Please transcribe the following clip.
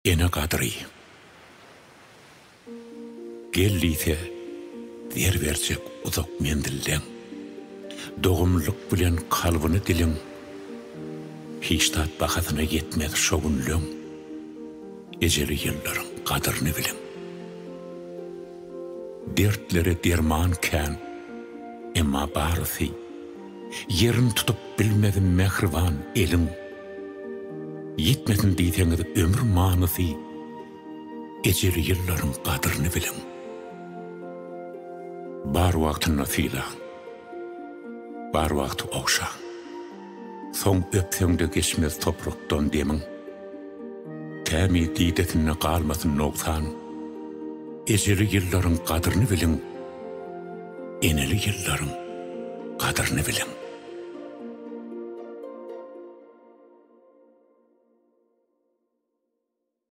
Ene kadri. Gelliyse der versek uzak mendillen. Doğumluk bilen kalbını dilin. Hiçtat bakatına yetmez şogunlun. Eceli yılların kadrini bilin. Dertlere derman ken, emma barısı. Yerin tutup bilmedim mehriban elin. Yetmedin deydeniz ömür manısı. Eceli yılların kadrini bilin. Bar vaktin nasıyla. Bar vakti okşa. Son öpsende geçmez topraktan demin. Temi didetine kalmasın noksan. Eceli yılların kadrini bilin. Eneli yılların kadrini bilin.